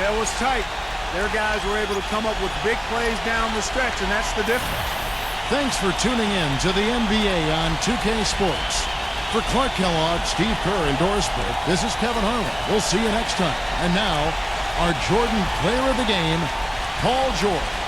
Yeah, it was tight. Their guys were able to come up with big plays down the stretch, and that's the difference. Thanks for tuning in to the NBA on 2K Sports. For Clark Kellogg, Steve Kerr, and Doris Burke, this is Kevin Harlan. We'll see you next time. And now, our Jordan Player of the Game, Paul George.